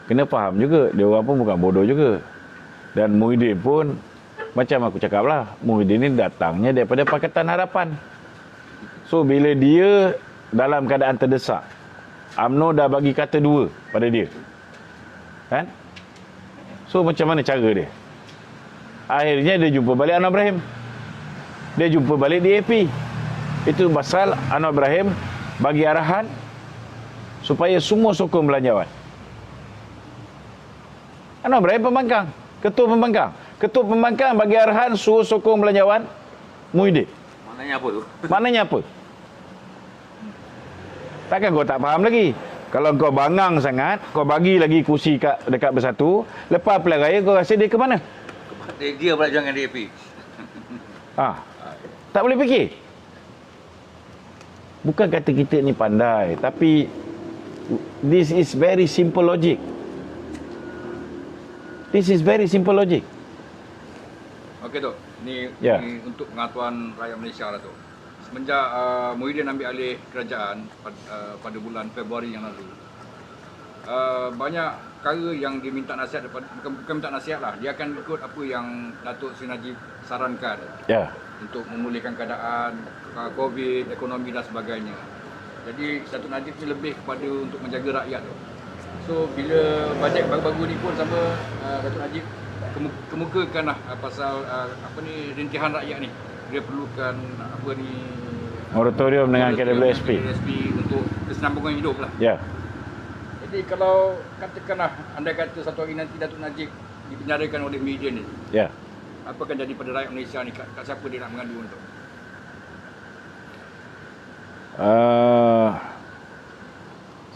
Kena faham juga, dia orang pun bukan bodoh juga. Dan Muhyiddin pun, macam aku cakap lah, Muhyiddin ni datangnya daripada Pakatan Harapan. So bila dia dalam keadaan terdesak, UMNO dah bagi kata 2 pada dia, kan? So macam mana cara dia? Akhirnya dia jumpa balik Anwar Ibrahim, dia jumpa balik DAP. Itu pasal Anwar Ibrahim bagi arahan supaya semua sokong belanjawan. Anwar Ibrahim pembangkang, ketua pembangkang bagi arahan suruh sokong belanjawan Muhyiddin. Maknanya apa tu? Maknanya apa? Takkan kau tak faham lagi. Kalau kau bangang sangat, kau bagi lagi kursi dekat Bersatu, lepas pilihan raya kau rasa dia ke mana? Dia pula jual dengan DAP. Tak boleh fikir. Bukan kata kita ni pandai, tapi this is very simple logic. This is very simple logic. Okey Tok, ni untuk pengetahuan rakyat Malaysia lah Tok. Semenjak Muhyiddin ambil alih kerajaan pada bulan Februari yang lalu, banyak perkara yang dia minta nasihat daripada, bukan minta nasihat lah, dia akan ikut apa yang Datuk Seri Najib sarankan untuk memulihkan keadaan COVID, ekonomi dan sebagainya. Jadi Datuk Najib ni lebih kepada untuk menjaga rakyat tu. So bila bajet baru-baru ni pun sama Datuk Najib kemukakan lah pasal rintihan rakyat ni. Dia perlukan moratorium dengan KWSP untuk kesinambungan hidup lah. Ya. Jadi kalau katakanlah andai kata satu hari nanti Datuk Najib dipenjarakan oleh media ni, apa akan jadi pada rakyat Malaysia ni? Kat siapa dia nak mengadu untuk?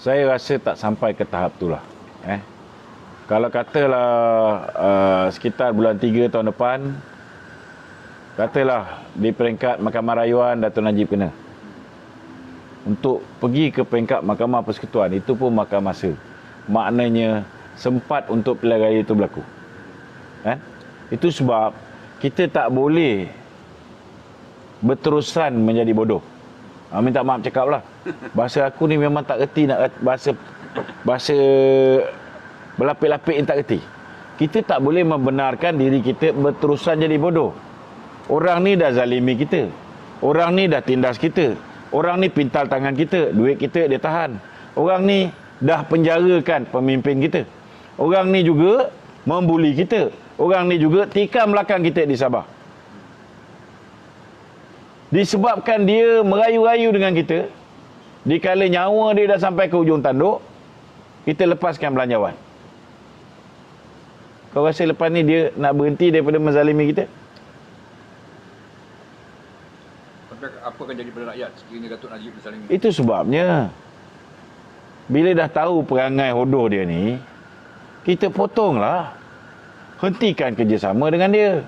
Saya rasa tak sampai ke tahap tu lah. Kalau katalah sekitar bulan 3 tahun depan, katalah di peringkat Mahkamah Rayuan Datuk Najib kena. Untuk pergi ke peringkat Mahkamah Persekutuan, itu pun makan masa. Maknanya sempat untuk pilihan raya itu berlaku. Itu sebab kita tak boleh berterusan menjadi bodoh. Minta maaf cakap lah. Bahasa aku ni memang tak reti nak bahasa berlapik-lapik yang tak reti. Kita tak boleh membenarkan diri kita berterusan jadi bodoh. Orang ni dah zalimi kita. Orang ni dah tindas kita. Orang ni pintal tangan kita. Duit kita dia tahan. Orang ni dah penjarakan pemimpin kita. Orang ni juga membuli kita. Orang ni juga tikam belakang kita di Sabah. Disebabkan dia merayu-rayu dengan kita, dikala nyawa dia dah sampai ke hujung tanduk, kita lepaskan belanjawan. Kau rasa lepas ni dia nak berhenti daripada menzalimi kita? Apa akan jadi pada rakyat sekiranya Datuk Najib berzalimi? Itu sebabnya bila dah tahu perangai hodoh dia ni, kita potonglah. Hentikan kerjasama dengan dia.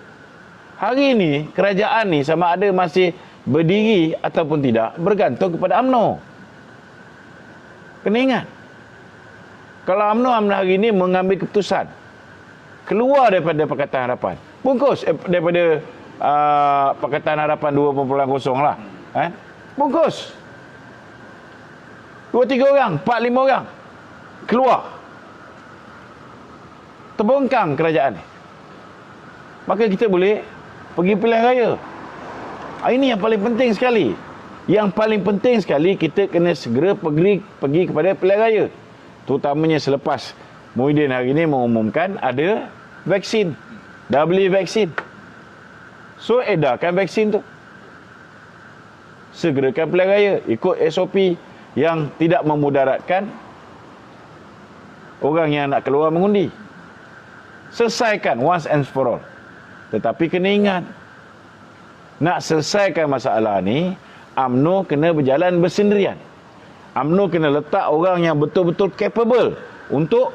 Hari ni kerajaan ni sama ada masih berdiri ataupun tidak bergantung kepada UMNO. Kena ingat, kalau UMNO hari ni mengambil keputusan keluar daripada Pakatan Harapan, bungkus daripada Pakatan Harapan 2.0 lah, bungkus 2-3 orang, 4-5 orang keluar, terbongkang kerajaan ni, maka kita boleh pergi pilihan raya. Ini yang paling penting sekali. Yang paling penting sekali, kita kena segera pergi kepada pilihan raya. Terutamanya selepas Muhyiddin hari ini mengumumkan ada vaksin. Dah beli vaksin. So, edarkan vaksin tu. Segerakan pilihan raya. Ikut SOP yang tidak memudaratkan orang yang nak keluar mengundi. Selesaikan once and for all. Tetapi kena ingat, nak selesaikan masalah ni, UMNO kena berjalan bersendirian. UMNO kena letak orang yang betul-betul capable untuk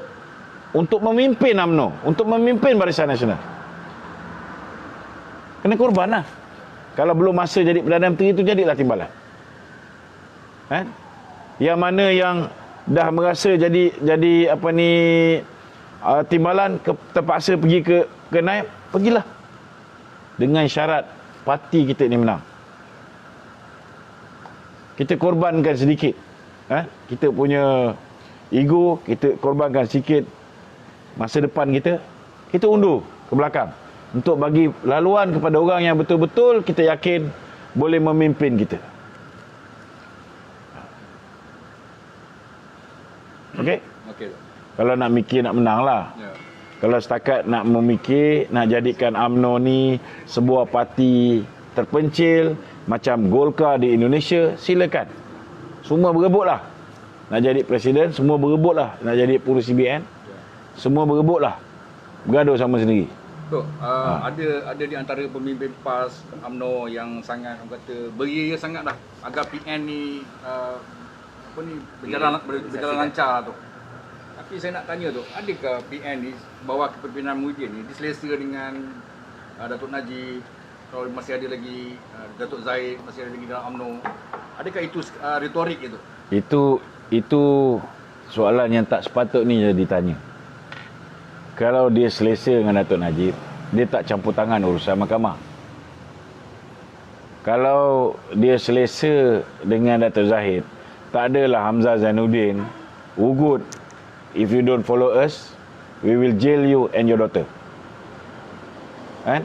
memimpin UMNO, untuk memimpin Barisan Nasional. Kena korban lah. Kalau belum masa jadi Perdana Menteri itu, jadilah timbalan. Yang mana yang dah merasa jadi timbalan, terpaksa pergi ke naib, pergilah. Dengan syarat parti kita ni menang. Kita korbankan sedikit kita punya ego, kita korbankan sedikit masa depan kita, kita undur ke belakang untuk bagi laluan kepada orang yang betul-betul kita yakin boleh memimpin kita. Okey? Kalau nak mikir nak menang lah. Kalau setakat nak memikir, nak jadikan UMNO ni sebuah parti terpencil macam Golkar di Indonesia, silakan. Semua berebutlah. Nak jadi presiden, semua berebutlah. Nak jadi pengurus CBN, semua berebutlah. Bergaduh sama sendiri. Tok, ada di antara pemimpin PAS UMNO yang sangat, orang kata, beria sangatlah agar PN ni berjalan lancar tu. Tapi saya nak tanya tu, adakah PN ni bawah kepimpinan Muhyiddin ni diselesa dengan Datuk Najib, kalau masih ada lagi Datuk Zahid, masih ada lagi dalam UMNO, adakah itu retorik itu? Itu soalan yang tak sepatutnya ditanya. Kalau dia selesa dengan Datuk Najib, dia tak campur tangan urusan mahkamah. Kalau dia selesa dengan Datuk Zahid, tak adalah Hamzah Zainuddin ugut, if you don't follow us, we will jail you and your daughter. Kan?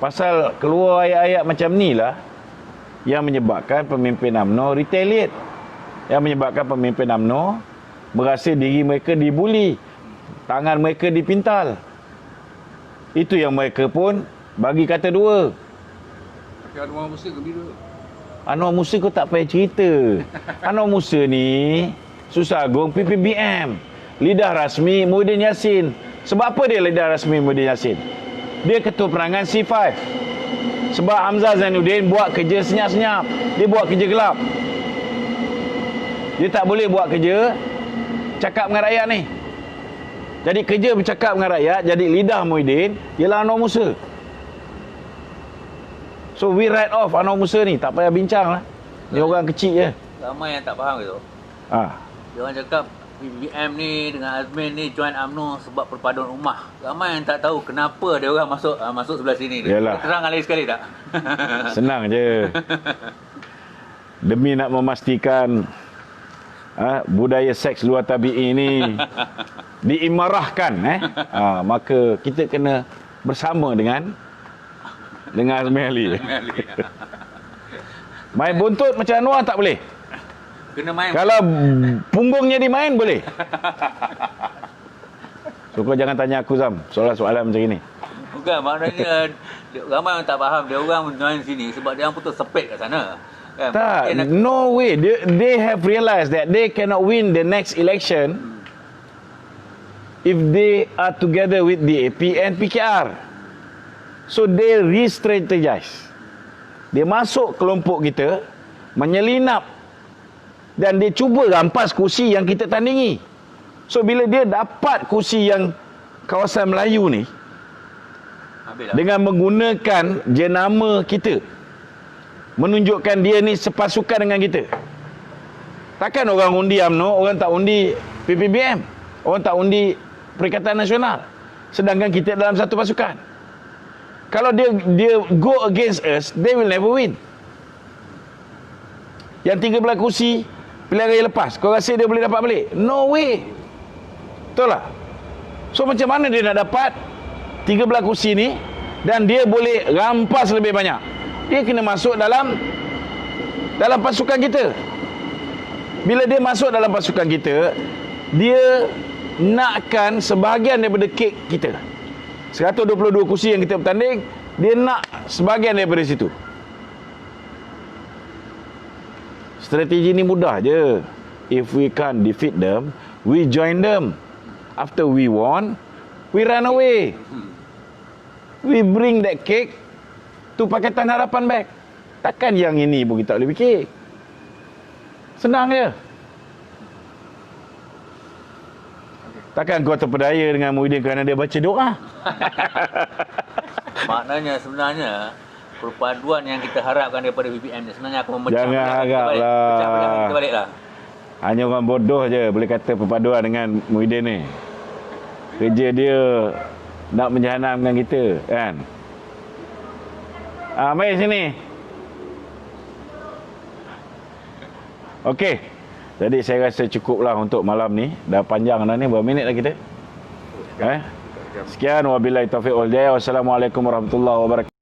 Pasal keluar ayat-ayat macam ni lah yang menyebabkan pemimpin UMNO retaliate. Yang menyebabkan pemimpin UMNO merasa diri mereka dibuli, tangan mereka dipintal. Itu yang mereka pun bagi kata dua. Tapi Anwar Musa gembira. Anwar Musa kau tak payah cerita. Anwar Musa ni susah agung PPBM. Lidah rasmi Muhyiddin Yassin. Sebab apa dia lidah rasmi Muhyiddin Yassin? Dia ketua perangan C5. Sebab Hamzah Zainuddin buat kerja senyap-senyap. Dia buat kerja gelap. Dia tak boleh buat kerja cakap dengan rakyat ni. Jadi kerja bercakap dengan rakyat, jadi lidah Muhyiddin ialah Anwar Musa. So we write off Anwar Musa ni. Tak payah bincang lah. Dia orang kecil je. Ramai yang tak faham gitu. Dia orang cakap PBM ni dengan Azmin ni join UMNO sebab perpaduan ummah. Ramai yang tak tahu kenapa dia orang masuk sebelah sini. Yalah. Terang lagi sekali tak? Senang je. Demi nak memastikan budaya seks luar tabi'i ni diimarahkan, maka kita kena bersama dengan Azmi Ali. Main buntut macam Anwar tak boleh. Kena main. Kalau punggungnya dimain boleh. So kau jangan tanya aku, Zam, soalan-soalan macam ni. Bukan, maknanya ramai yang tak faham. Dia orang join sini sebab dia orang putus sepit kat sana. Kan? Tak, no way. They have realized that they cannot win the next election if they are together with DAP and PKR. So they re-strategize. Dia masuk kelompok kita, menyelinap, dan dia cuba rampas kursi yang kita tandingi. So bila dia dapat kursi yang kawasan Melayu ni, dengan menggunakan jenama kita, menunjukkan dia ni sepasukan dengan kita. Takkan orang undi UMNO, orang tak undi PPBM, orang tak undi Perikatan Nasional, sedangkan kita dalam satu pasukan. Kalau dia go against us, they will never win. Yang 13 kursi pilihan raya lepas, kau rasa dia boleh dapat balik? No way. Betul tak? So macam mana dia nak dapat 13 kursi ni dan dia boleh rampas lebih banyak? Dia kena masuk dalam pasukan kita. Bila dia masuk dalam pasukan kita, dia nakkan sebahagian daripada kek kita. 122 kursi yang kita bertanding, dia nak sebahagian daripada situ. Strategi ni mudah je. If we can't defeat them, we join them. After we won, we run away. We bring that cake to Pakatan Harapan back. Takkan yang ini pun kita boleh fikir. Senang je. Takkan kau terpedaya dengan Muhyiddin kerana dia baca doa. Maknanya sebenarnya perpaduan yang kita harapkan daripada BBM ni sebenarnya akan memecah Jangan harap lah. Kita balik lah. Hanya orang bodoh je boleh kata perpaduan dengan Muhyiddin ni. Kerja dia nak menjahanamkan kita, kan? Mari sini. Okey. Jadi saya rasa cukuplah untuk malam ni. Dah panjang dah ni. Berapa minit dah kita? Sekian. Wabillahi taufiq wal hidayah. Wassalamualaikum warahmatullahi wabarakatuh.